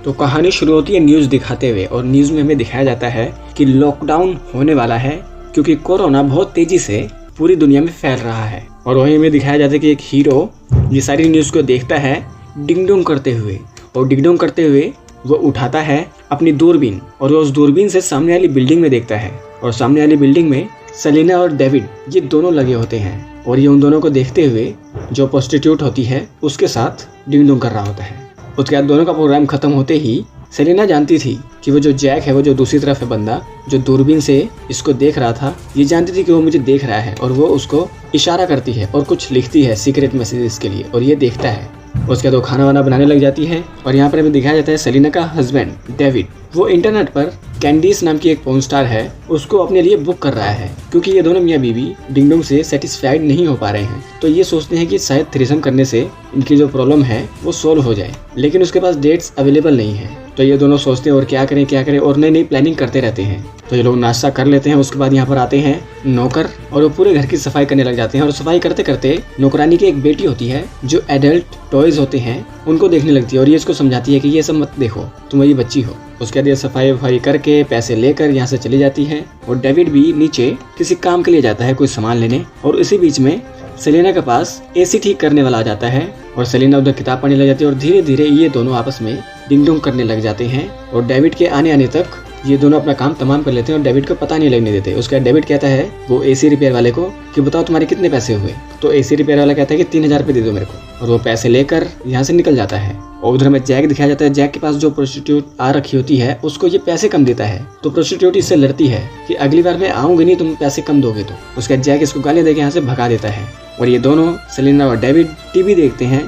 तो कहानी शुरू होती है न्यूज़ दिखाते हुए और न्यूज़ में हमें दिखाया जाता है कि लॉकडाउन होने वाला है क्योंकि कोरोना बहुत तेजी से पूरी दुनिया में फैल रहा है। और वहीं हमें दिखाया जाता है कि एक हीरो ये सारी न्यूज़ को देखता है डिंग डोंग करते हुए, और डिंग डोंग करते हुए वो उठाता है अपनी दूरबीन और वो उस दूरबीन से सामने वाली बिल्डिंग में देखता है। और सामने वाली बिल्डिंग में सेलिना और डेविड ये दोनों लगे होते हैं और ये उन दोनों को देखते हुए जो प्रोस्टिट्यूट होती है उसके साथ डिंग डोंग कर रहा होता है। उसके बाद दोनों का प्रोग्राम खत्म होते ही सेलिना जानती थी कि वो जो जैक है, वो जो दूसरी तरफ है बंदा जो दूरबीन से इसको देख रहा था, ये जानती थी कि वो मुझे देख रहा है और वो उसको इशारा करती है और कुछ लिखती है सीक्रेट मैसेजेस के लिए, और ये देखता है। उसके बाद वो खाना वाना बनाने लग जाती है। और यहाँ पर हमें दिखाया जाता है सेलिना का हस्बैंड डेविड, वो इंटरनेट पर कैंडीज नाम की एक पोर्न स्टार है उसको अपने लिए बुक कर रहा है क्योंकि ये दोनों मियाँ बीवी डिंग डोंग से सेटिस्फाइड नहीं हो पा रहे हैं। तो ये सोचते हैं कि शायद थ्रीसम करने से इनकी जो प्रॉब्लम है वो सॉल्व हो जाए, लेकिन उसके पास डेट्स अवेलेबल नहीं है। तो ये दोनों सोचते हैं और क्या करें और नई नई प्लानिंग करते रहते हैं। तो ये लोग नाश्ता कर लेते हैं। उसके बाद यहाँ पर आते हैं नौकर और वो पूरे घर की सफाई करने लग जाते हैं। और सफाई करते करते नौकरानी की एक बेटी होती है जो एडल्ट टॉयज होते हैं उनको देखने लगती है और ये इसको समझाती है कि ये सब मत देखो, तुम मेरी बच्ची हो। उसके बाद ये सफाई वफाई करके पैसे लेकर यहाँ से चली जाती है और डेविड भी नीचे किसी काम के लिए जाता है, कोई सामान लेने। और इसी बीच में सेलिना के पास एसी ठीक करने वाला आ जाता है और सेलिना उधर किताब पढ़ने लग जाती है और धीरे धीरे ये दोनों आपस में डिंग डोंग करने लग जाते हैं। और डेविड के आने तक ये दोनों अपना काम तमाम कर लेते हैं और डेविड को पता नहीं लगने देते। उसके बाद डेविड कहता है वो एसी रिपेयर वाले को कि बताओ तुम्हारे कितने पैसे हुए। तो एसी रिपेयर वाला कहता है कि 3000 रुपये दे दो मेरे को, और वो पैसे लेकर यहाँ से निकल जाता है। और उधर में जैक दिखाया जाता है। जैक के पास जो प्रोस्टिट्यूट आ रखी होती है उसको ये पैसे कम देता है। तो प्रोस्टिट्यूट इससे लड़ती है कि अगली बार मैं आऊंगी नहीं, तुम पैसे कम दोगे तो। उसके बाद जैक इसको गाली देके यहाँ से भगा देता है और ये दोनों सेलिना और डेविड टीवी देखते हैं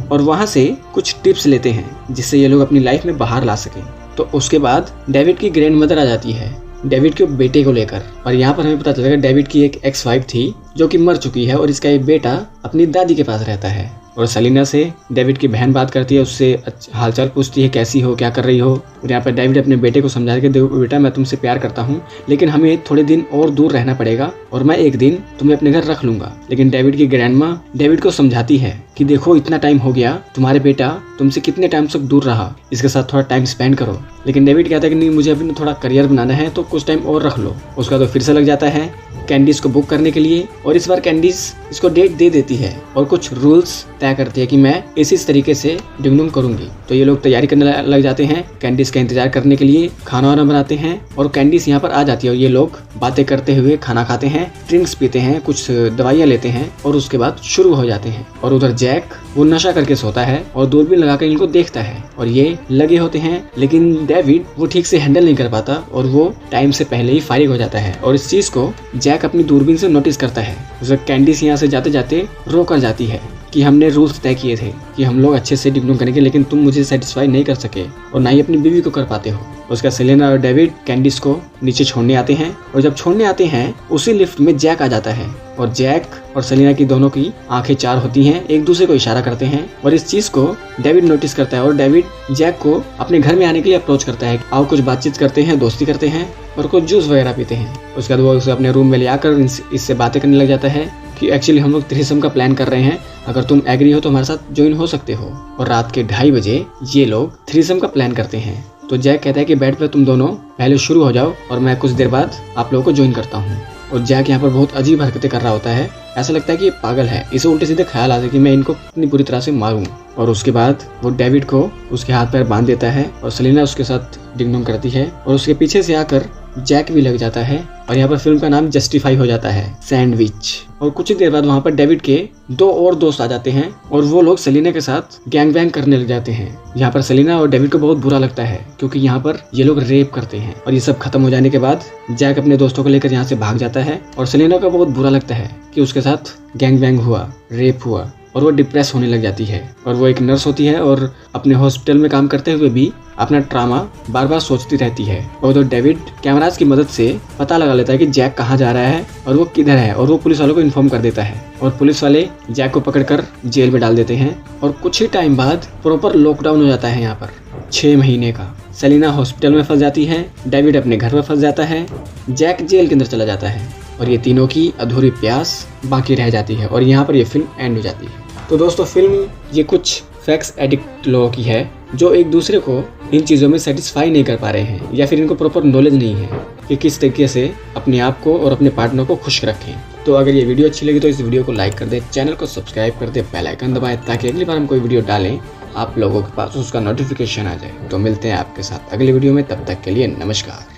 और वहाँ से कुछ टिप्स लेते हैं जिससे ये लोग अपनी लाइफ में बाहर ला सकें। तो उसके बाद डेविड की ग्रैंड मदर आ जाती है डेविड के बेटे को लेकर, और यहाँ पर हमें पता चलेगा डेविड की एक एक्स वाइफ थी जो कि मर चुकी है और इसका एक बेटा अपनी दादी के पास रहता है। और सेलिना से डेविड की बहन बात करती है, उससे हालचाल पूछती है कैसी हो, क्या कर रही हो। और यहाँ पर डेविड अपने बेटे को समझा के देखो बेटा मैं तुमसे प्यार करता हूँ लेकिन हमें थोड़े दिन और दूर रहना पड़ेगा और मैं एक दिन तुम्हें अपने घर रख लूंगा। लेकिन डेविड की ग्रैंडमा डेविड को समझाती है कि देखो इतना टाइम हो गया, तुम्हारे बेटा तुमसे कितने टाइम तक दूर रहा, इसके साथ थोड़ा टाइम स्पेंड करो। लेकिन डेविड कहता है कि नहीं मुझे अभी थोड़ा करियर बनाना है तो कुछ टाइम और रख लो। उसका तो फिर से लग जाता है कैंडीज को बुक करने के लिए और इस बार कैंडीज इसको डेट दे देती है और कुछ रूल्स तय करती है कि मैं इस तरीके से डिंग डोंग करूंगी। तो ये लोग तैयारी करने लग जाते हैं कैंडीज का इंतजार करने के लिए, खाना वाना बनाते हैं और कैंडीज यहाँ पर आ जाती है और ये लोग बातें करते हुए खाना खाते हैं, ड्रिंक्स पीते हैं, कुछ दवाइयाँ लेते हैं और उसके बाद शुरू हो जाते हैं। और उधर जैक वो नशा करके सोता है और दूरबीन लगाकर इनको देखता है और ये लगे होते हैं, लेकिन डेविड वो ठीक से हैंडल नहीं कर पाता और वो टाइम से पहले ही फारिग हो जाता है। और इस चीज को जैक अपनी दूरबीन से नोटिस करता है। उसे कैंडीज यहाँ से जाते जाते रो कर जाती है कि हमने रूल्स तय किए थे कि हम लोग अच्छे से डिंग डोंग करेंगे लेकिन तुम मुझे सेटिस्फाई नहीं कर सके और ना ही अपनी बीवी को कर पाते हो। उसका सेलिना और डेविड कैंडीज को नीचे छोड़ने आते हैं और जब छोड़ने आते हैं उसी लिफ्ट में जैक आ जाता है और जैक और सेलिना की दोनों की आंखें चार होती हैं, एक दूसरे को इशारा करते हैं और इस चीज को डेविड नोटिस करता है और डेविड जैक को अपने घर में आने के लिए अप्रोच करता है। आओ कुछ बातचीत करते हैं, दोस्ती करते हैं और कुछ जूस वगैरह पीते हैं। उसके बाद वो उसे अपने रूम में ले आकर इससे बातें करने लग जाता है कि एक्चुअली हम लोग थ्रीसम का प्लान कर रहे हैं, अगर तुम एग्री हो तो हमारे साथ ज्वाइन हो सकते हो। और रात के 2:30 बजे ये लोग थ्रीसम का प्लान करते हैं। तो जैक कहता है कि बेड पे तुम दोनों पहले शुरू हो जाओ और मैं कुछ देर बाद आप लोगों को ज्वाइन करता हूँ। और जैक यहाँ पर बहुत अजीब हरकतें कर रहा होता है, ऐसा लगता है कि ये पागल है, इसे उल्टे सीधे ख्याल आता है कि मैं इनको कितनी बुरी तरह से मारूं। और उसके बाद वो डेविड को उसके हाथ पैर बांध देता है और सेलिना उसके साथ डिंग डोंग करती है और उसके पीछे से आकर जैक भी लग जाता है। और यहाँ पर फिल्म का नाम जस्टिफाई हो जाता है, सैंडविच। और कुछ ही देर बाद वहाँ पर डेविड के 2 और दोस्त आ जाते हैं और वो लोग सेलिना के साथ गैंग वैंग करने लग जाते हैं। यहाँ पर सेलिना और डेविड को बहुत बुरा लगता है क्योंकि यहाँ पर ये लोग रेप करते हैं। और ये सब खत्म हो जाने के बाद जैक अपने दोस्तों को लेकर यहाँ से भाग जाता है और सेलिना को बहुत बुरा लगता है कि उसके साथ गैंग वैंग हुआ, रेप हुआ और वो डिप्रेस होने लग जाती है। और वो एक नर्स होती है और अपने हॉस्पिटल में काम करते हुए भी अपना ट्रामा बार बार सोचती रहती है। और तो डेविड कैमरास की मदद से पता लगा लेता है कि जैक कहाँ जा रहा है और वो किधर है और वो पुलिस वालों को इन्फॉर्म कर देता है और पुलिस वाले जैक को पकड़कर जेल में डाल देते हैं। और कुछ ही टाइम बाद प्रॉपर लॉकडाउन हो जाता है यहाँ पर 6 महीने का। सेलिना हॉस्पिटल में फंस जाती है, डेविड अपने घर में फंस जाता है, जैक जेल के अंदर चला जाता है और ये तीनों की अधूरी प्यास बाकी रह जाती है और यहाँ पर ये फिल्म एंड हो जाती है। तो दोस्तों फिल्म ये कुछ सेक्स एडिक्ट लोगों की है, जो एक दूसरे को इन चीज़ों में सेटिस्फाई नहीं कर पा रहे हैं या फिर इनको प्रॉपर नॉलेज नहीं है कि किस तरीके से अपने आप को और अपने पार्टनर को खुश रखें। तो अगर ये वीडियो अच्छी लगी तो इस वीडियो को लाइक कर दें, चैनल को सब्सक्राइब कर दें, बेल आइकन दबाएं ताकि अगली बार हम कोई वीडियो डालें आप लोगों के पास उसका नोटिफिकेशन आ जाए। तो मिलते हैं आपके साथ अगली वीडियो में, तब तक के लिए नमस्कार।